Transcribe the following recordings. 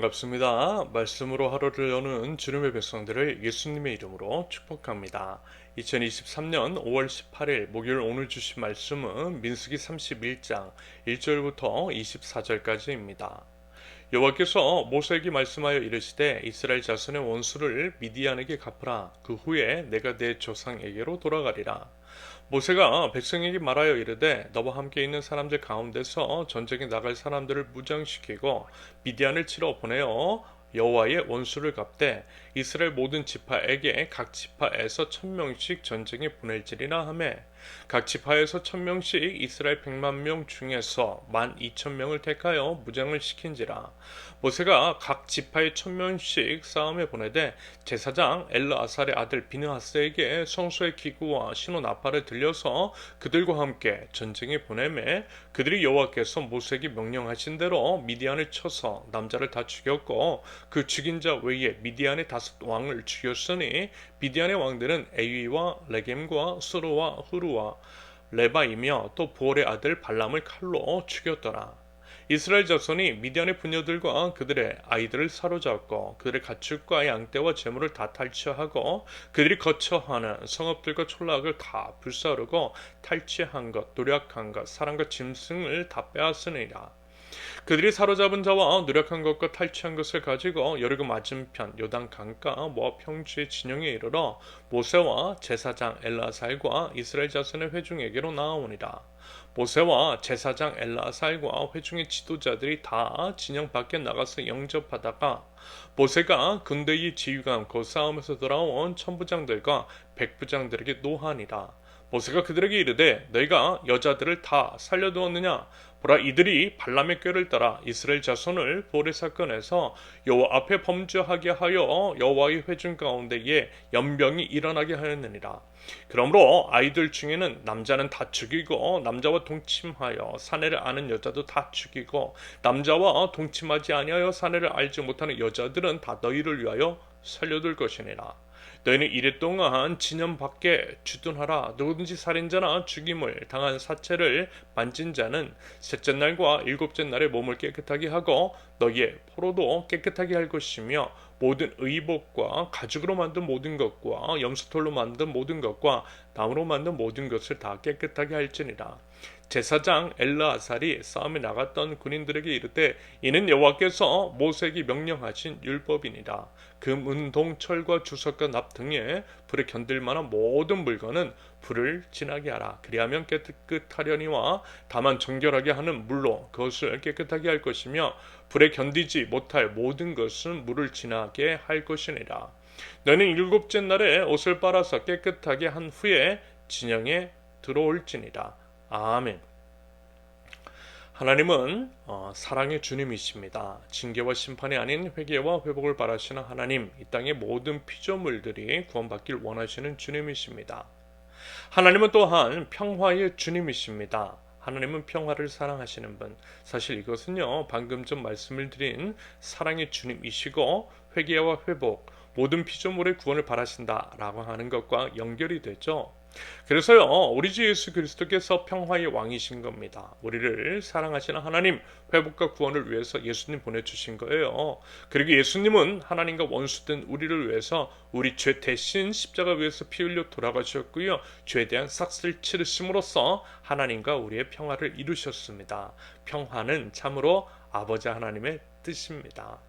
반갑습니다. 말씀으로 하루를 여는 주님의 백성들을 예수님의 이름으로 축복합니다. 2023년 5월 18일 목요일 오늘 주신 말씀은 민수기 31장 1절부터 24절까지입니다. 여호와께서 모세에게 말씀하여 이르시되 이스라엘 자손의 원수를 미디안에게 갚으라. 그 후에 내가 내 조상에게로 돌아가리라. 모세가 백성에게 말하여 이르되 너와 함께 있는 사람들 가운데서 전쟁에 나갈 사람들을 무장시키고 미디안을 치러 보내어 여호와의 원수를 갚되 이스라엘 모든 지파에게 각 지파에서 1000명씩 전쟁에 보낼지리라 하매 각 지파에서 1000명씩 이스라엘 100만 명 중에서 12,000명을 택하여 무장을 시킨지라. 모세가 각 지파에 1000명씩 싸움에 보내되 제사장 엘르아살의 아들 비느하스에게 성소의 기구와 신호 나팔을 들려서 그들과 함께 전쟁에 보내매 그들이 여호와께서 모세에게 명령하신 대로 미디안을 쳐서 남자를 다 죽였고 그 죽인 자 외에 미디안의 5왕을 죽였으니 미디안의 왕들은 에위와 레겜과 스루와 후루와 레바이며 또 보올의 아들 발람을 칼로 죽였더라. 이스라엘 자손이 미디안의 부녀들과 그들의 아이들을 사로잡고 그들의 가축과 양떼와 재물을 다 탈취하고 그들이 거처하는 성읍들과 촌락을 다 불사르고 탈취한 것, 노력한 것, 사람과 짐승을 다 빼앗으니라. 그들이 사로잡은 자와 노력한 것과 탈취한 것을 가지고 여리고 맞은편 요단 강가 모압 평지의 진영에 이르러 모세와 제사장 엘르아살과 이스라엘 자손의 회중에게로 나아오니라. 모세와 제사장 엘르아살과 회중의 지도자들이 다 진영 밖에 나가서 영접하다가 모세가 군대의 지휘관 그 싸움에서 돌아온 천부장들과 백부장들에게 노하니라. 모세가 그들에게 이르되 너희가 여자들을 다 살려두었느냐? 보라, 이들이 발람의 꾀를 따라 이스라엘 자손을 보레 사건에서 여호와 앞에 범죄하게 하여 여호와의 회중 가운데에 연병이 일어나게 하였느니라. 그러므로 아이들 중에는 남자는 다 죽이고 남자와 동침하여 사내를 아는 여자도 다 죽이고 남자와 동침하지 아니하여 사내를 알지 못하는 여자들은 다 너희를 위하여 살려둘 것이니라. 너희는 이래 동안 진영 밖에 주둔하라. 누구든지 살인자나 죽임을 당한 사체를 만진 자는 셋째 날과 일곱째 날에 몸을 깨끗하게 하고 너희의 포로도 깨끗하게 할 것이며 모든 의복과 가죽으로 만든 모든 것과 염소털로 만든 모든 것과 나무로 만든 모든 것을 다 깨끗하게 할지니라. 제사장 엘르아살이 싸움에 나갔던 군인들에게 이르되 이는 여호와께서 모세에게 명령하신 율법이니라. 금, 은, 동, 철과 주석과 납 등에 불에 견딜 만한 모든 물건은 불을 지나게 하라. 그리하면 깨끗하려니와 다만 정결하게 하는 물로 그것을 깨끗하게 할 것이며 불에 견디지 못할 모든 것은 물을 지나게 할 것이니라. 너는 일곱째 날에 옷을 빨아서 깨끗하게 한 후에 진영에 들어올지니라. 아멘. 하나님은 사랑의 주님이십니다. 징계와 심판이 아닌 회개와 회복을 바라시는 하나님, 이 땅의 모든 피조물들이 구원받길 원하시는 주님이십니다. 하나님은 또한 평화의 주님이십니다. 하나님은 평화를 사랑하시는 분. 사실 이것은요, 방금 전 말씀을 드린 사랑의 주님이시고 회개와 회복, 모든 피조물의 구원을 바라신다라고 하는 것과 연결이 되죠. 그래서요, 우리 주 예수 그리스도께서 평화의 왕이신 겁니다. 우리를 사랑하시는 하나님, 회복과 구원을 위해서 예수님 보내주신 거예요. 그리고 예수님은 하나님과 원수된 우리를 위해서 우리 죄 대신 십자가 위에서 피 흘려 돌아가셨고요, 죄에 대한 삭슬 치르심으로써 하나님과 우리의 평화를 이루셨습니다. 평화는 참으로 아버지 하나님의 뜻입니다.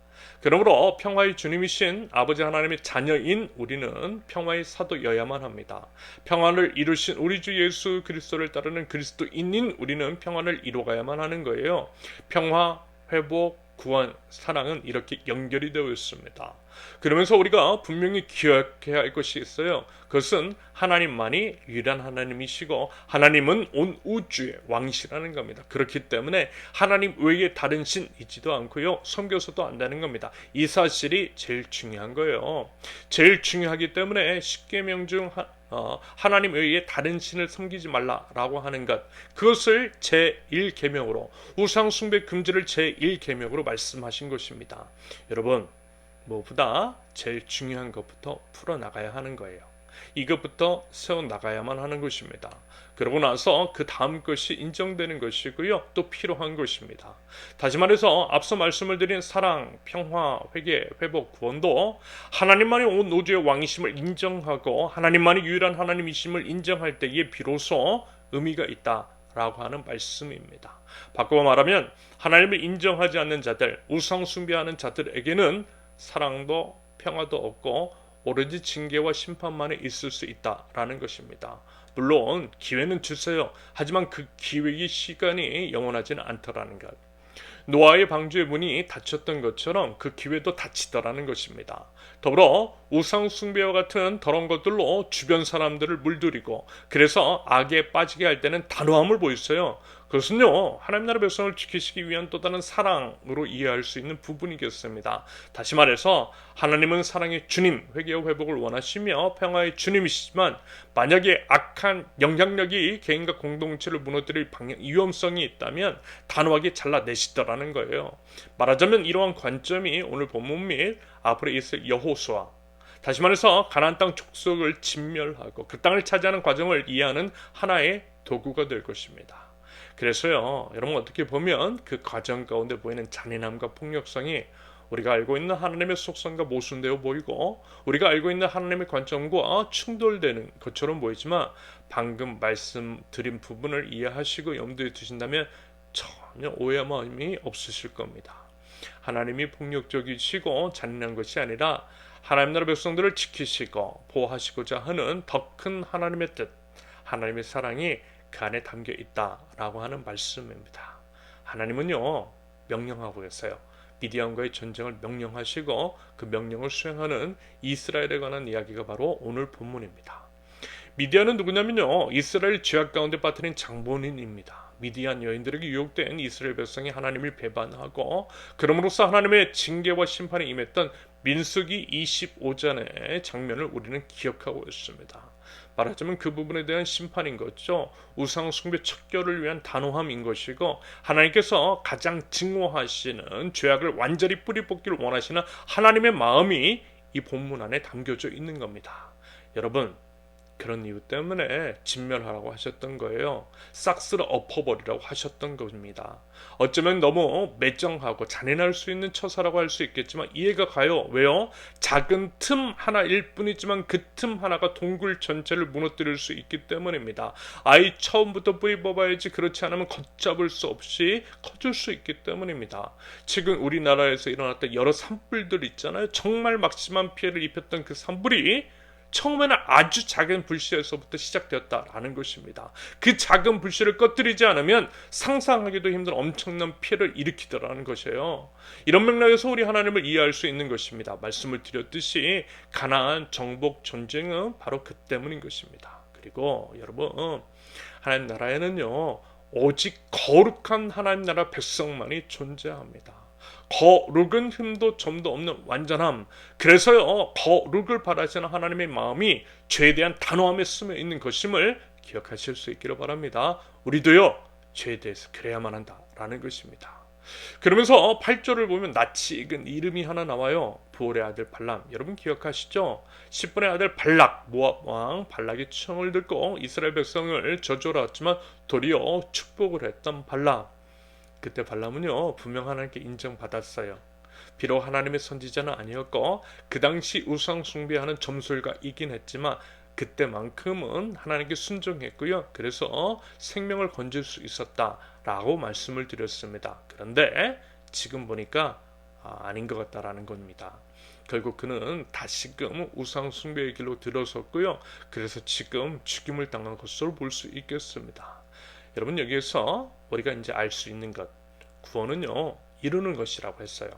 그러므로 평화의 주님이신 아버지 하나님의 자녀인 우리는 평화의 사도여야만 합니다. 평화를 이루신 우리 주 예수 그리스도를 따르는 그리스도인인 우리는 평화를 이루어가야만 하는 거예요. 평화, 회복, 구원, 사랑은 이렇게 연결이 되어 있습니다. 그러면서 우리가 분명히 기억해야 할 것이 있어요. 그것은 하나님만이 유일한 하나님이시고 하나님은 온 우주의 왕이시라는 겁니다. 그렇기 때문에 하나님 외에 다른 신 있지도 않고요, 섬겨서도 안 되는 겁니다. 이 사실이 제일 중요한 거예요. 제일 중요하기 때문에 십계명 중 하나님 외에 다른 신을 섬기지 말라라고 하는 것, 그것을 제1계명으로, 우상숭배 금지를 제1계명으로 말씀하신 것입니다. 여러분, 무엇보다 제일 중요한 것부터 풀어나가야 하는 거예요. 이것부터 세워나가야만 하는 것입니다. 그러고 나서 그 다음 것이 인정되는 것이고요. 또 필요한 것입니다. 다시 말해서 앞서 말씀을 드린 사랑, 평화, 회개, 회복, 구원도 하나님만이 온 우주의 왕이심을 인정하고 하나님만이 유일한 하나님이심을 인정할 때에 비로소 의미가 있다라고 하는 말씀입니다. 바꿔 말하면 하나님을 인정하지 않는 자들, 우상 숭배하는 자들에게는 사랑도 평화도 없고 오로지 징계와 심판만이 있을 수 있다라는 것입니다. 물론 기회는 주세요. 하지만 그 기회의 시간이 영원하지는 않더라는 것. 노아의 방주의 문이 닫혔던 것처럼 그 기회도 닫히더라는 것입니다. 더불어 우상 숭배와 같은 더러운 것들로 주변 사람들을 물들이고 그래서 악에 빠지게 할 때는 단호함을 보였어요. 그것은요, 하나님 나라 백성을 지키시기 위한 또 다른 사랑으로 이해할 수 있는 부분이겠습니다. 다시 말해서 하나님은 사랑의 주님, 회개와 회복을 원하시며 평화의 주님이시지만 만약에 악한 영향력이 개인과 공동체를 무너뜨릴 위험성이 있다면 단호하게 잘라내시더라는 거예요. 말하자면 이러한 관점이 오늘 본문 및 앞으로 있을 여호수아, 다시 말해서 가나안 땅 족속을 진멸하고 그 땅을 차지하는 과정을 이해하는 하나의 도구가 될 것입니다. 그래서요, 여러분 어떻게 보면 그 과정 가운데 보이는 잔인함과 폭력성이 우리가 알고 있는 하나님의 속성과 모순되어 보이고 우리가 알고 있는 하나님의 관점과 충돌되는 것처럼 보이지만 방금 말씀드린 부분을 이해하시고 염두에 두신다면 전혀 오해의 마음이 없으실 겁니다. 하나님이 폭력적이시고 잔인한 것이 아니라 하나님 나라 백성들을 지키시고 보호하시고자 하는 더 큰 하나님의 뜻, 하나님의 사랑이 그 안에 담겨 있다라고 하는 말씀입니다. 하나님은요, 명령하고 계세요. 미디안과의 전쟁을 명령하시고 그 명령을 수행하는 이스라엘에 관한 이야기가 바로 오늘 본문입니다. 미디안은 누구냐면요, 이스라엘 죄악 가운데 빠뜨린 장본인입니다. 미디안 여인들에게 유혹된 이스라엘 백성이 하나님을 배반하고 그럼으로써 하나님의 징계와 심판이 임했던 민수기 25장의 장면을 우리는 기억하고 있습니다. 말하자면 그 부분에 대한 심판인 거죠. 우상 숭배 척결을 위한 단호함인 것이고 하나님께서 가장 증오하시는 죄악을 완전히 뿌리 뽑기를 원하시는 하나님의 마음이 이 본문 안에 담겨져 있는 겁니다. 여러분, 그런 이유 때문에 진멸하라고 하셨던 거예요. 싹 쓸어 엎어버리라고 하셨던 겁니다. 어쩌면 너무 매정하고 잔인할 수 있는 처사라고 할 수 있겠지만 이해가 가요. 왜요? 작은 틈 하나일 뿐이지만 그 틈 하나가 동굴 전체를 무너뜨릴 수 있기 때문입니다. 아이 처음부터 뿌리 뽑아야지 그렇지 않으면 걷잡을 수 없이 커질 수 있기 때문입니다. 최근 우리나라에서 일어났던 여러 산불들 있잖아요. 정말 막심한 피해를 입혔던 그 산불이 처음에는 아주 작은 불씨에서부터 시작되었다라는 것입니다. 그 작은 불씨를 꺼뜨리지 않으면 상상하기도 힘든 엄청난 피해를 일으키더라는 것이에요. 이런 맥락에서 우리 하나님을 이해할 수 있는 것입니다. 말씀을 드렸듯이 가나안 정복 전쟁은 바로 그 때문인 것입니다. 그리고 여러분, 하나님 나라에는요, 오직 거룩한 하나님 나라 백성만이 존재합니다. 거룩은 흠도 점도 없는 완전함. 그래서요, 거룩을 바라시는 하나님의 마음이 죄에 대한 단호함에 스며 있는 것임을 기억하실 수 있기를 바랍니다. 우리도요, 죄에 대해서 그래야만 한다라는 것입니다. 그러면서 8절을 보면 낯이 익은 이름이 하나 나와요. 부올의 아들 발람. 여러분 기억하시죠? 10분의 아들 발락, 모압 왕 발락이 총을 들고 이스라엘 백성을 저주하였지만 도리어 축복을 했던 발람. 그때 발람은요, 분명 하나님께 인정받았어요. 비록 하나님의 선지자는 아니었고 그 당시 우상 숭배하는 점술가이긴 했지만 그때만큼은 하나님께 순종했고요. 그래서 생명을 건질 수 있었다라고 말씀을 드렸습니다. 그런데 지금 보니까 아닌 것 같다라는 겁니다. 결국 그는 다시금 우상 숭배의 길로 들어섰고요. 그래서 지금 죽임을 당한 것으로 볼 수 있겠습니다. 여러분, 여기에서 우리가 이제 알 수 있는 것, 구원은요, 이루는 것이라고 했어요.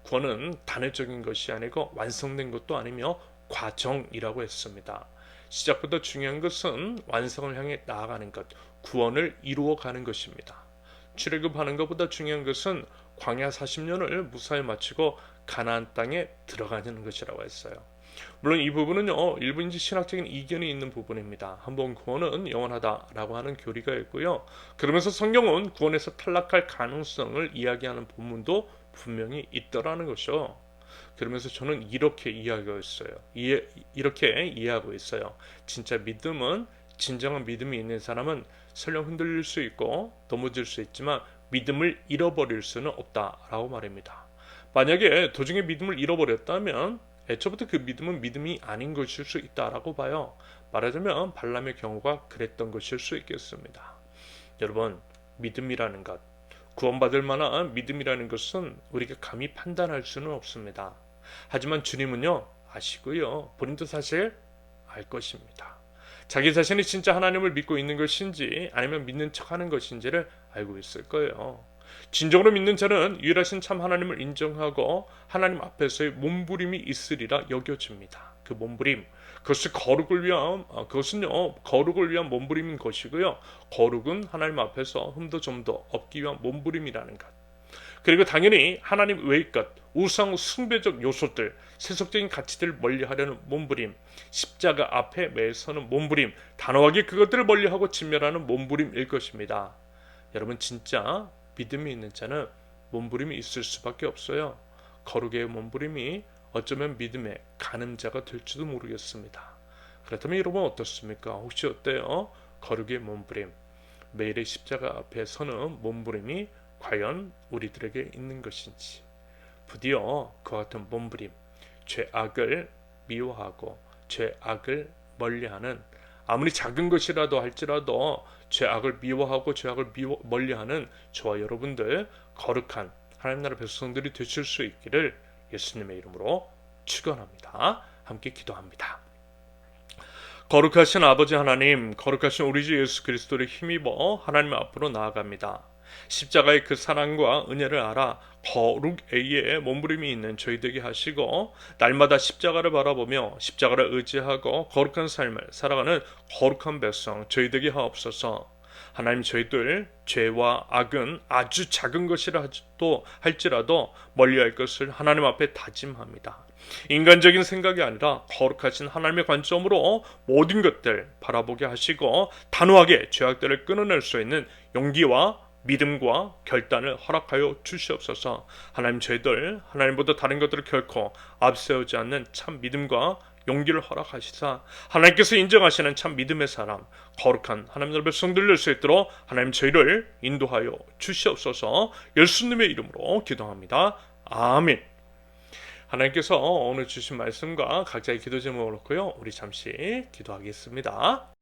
구원은 단회적인 것이 아니고 완성된 것도 아니며 과정이라고 했습니다. 시작부터 중요한 것은 완성을 향해 나아가는 것, 구원을 이루어가는 것입니다. 출애굽하는 것보다 중요한 것은 광야 40년을 무사히 마치고 가나안 땅에 들어가는 것이라고 했어요. 물론 이 부분은요, 일부 신학적인 이견이 있는 부분입니다. 한번 구원은 영원하다라고 하는 교리가 있고요. 그러면서 성경은 구원에서 탈락할 가능성을 이야기하는 본문도 분명히 있더라는 것이죠. 그러면서 저는 이렇게 이렇게 이해하고 있어요. 진짜 믿음은, 진정한 믿음이 있는 사람은 설령 흔들릴 수 있고 넘어질 수 있지만 믿음을 잃어버릴 수는 없다라고 말입니다. 만약에 도중에 믿음을 잃어버렸다면 애초부터 그 믿음은 믿음이 아닌 것일 수 있다라고 봐요. 말하자면 발람의 경우가 그랬던 것일 수 있겠습니다. 여러분, 믿음이라는 것, 구원받을 만한 믿음이라는 것은 우리가 감히 판단할 수는 없습니다. 하지만 주님은요, 아시고요, 본인도 사실 알 것입니다. 자기 자신이 진짜 하나님을 믿고 있는 것인지 아니면 믿는 척하는 것인지를 알고 있을 거예요. 진정으로 믿는 자는 유일하신 참 하나님을 인정하고 하나님 앞에서의 몸부림이 있으리라 여겨집니다. 그 몸부림, 그것은요 거룩을 위한 몸부림인 것이고요. 거룩은 하나님 앞에서 흠도 점도 없기 위한 몸부림이라는 것. 그리고 당연히 하나님 외의 것, 우상 숭배적 요소들, 세속적인 가치들을 멀리하려는 몸부림, 십자가 앞에 매서는 몸부림, 단호하게 그것들을 멀리하고 진멸하는 몸부림일 것입니다. 여러분, 진짜 믿음이 있는 자는 몸부림이 있을 수밖에 없어요. 거룩의 몸부림이 어쩌면 믿음의 가늠자가 될지도 모르겠습니다. 그렇다면 여러분 어떻습니까? 혹시 어때요? 거룩의 몸부림, 매일의 십자가 앞에 서는 몸부림이 과연 우리들에게 있는 것인지. 부디어 그와 같은 몸부림, 죄악을 미워하고 죄악을 멀리하는, 아무리 작은 것이라도 할지라도 죄악을 미워하고 멀리하는 저와 여러분들 거룩한 하나님 나라 백성들이 되실 수 있기를 예수님의 이름으로 축원합니다. 함께 기도합니다. 거룩하신 아버지 하나님, 거룩하신 우리 주 예수 그리스도를 힘입어 하나님 앞으로 나아갑니다. 십자가의 그 사랑과 은혜를 알아 거룩의 몸부림이 있는 저희 되게 하시고, 날마다 십자가를 바라보며 십자가를 의지하고 거룩한 삶을 살아가는 거룩한 백성 저희 되게 하옵소서. 하나님, 저희들 죄와 악은 아주 작은 것이라도 할지라도 멀리할 것을 하나님 앞에 다짐합니다. 인간적인 생각이 아니라 거룩하신 하나님의 관점으로 모든 것들 바라보게 하시고 단호하게 죄악들을 끊어낼 수 있는 용기와 믿음과 결단을 허락하여 주시옵소서. 하나님, 저희들 하나님보다 다른 것들을 결코 앞세우지 않는 참 믿음과 용기를 허락하시사 하나님께서 인정하시는 참 믿음의 사람, 거룩한 하나님의 백성들 될 수 있도록 하나님 저희를 인도하여 주시옵소서. 예수님의 이름으로 기도합니다. 아멘. 하나님께서 오늘 주신 말씀과 각자의 기도 제목을 놓고요, 우리 잠시 기도하겠습니다.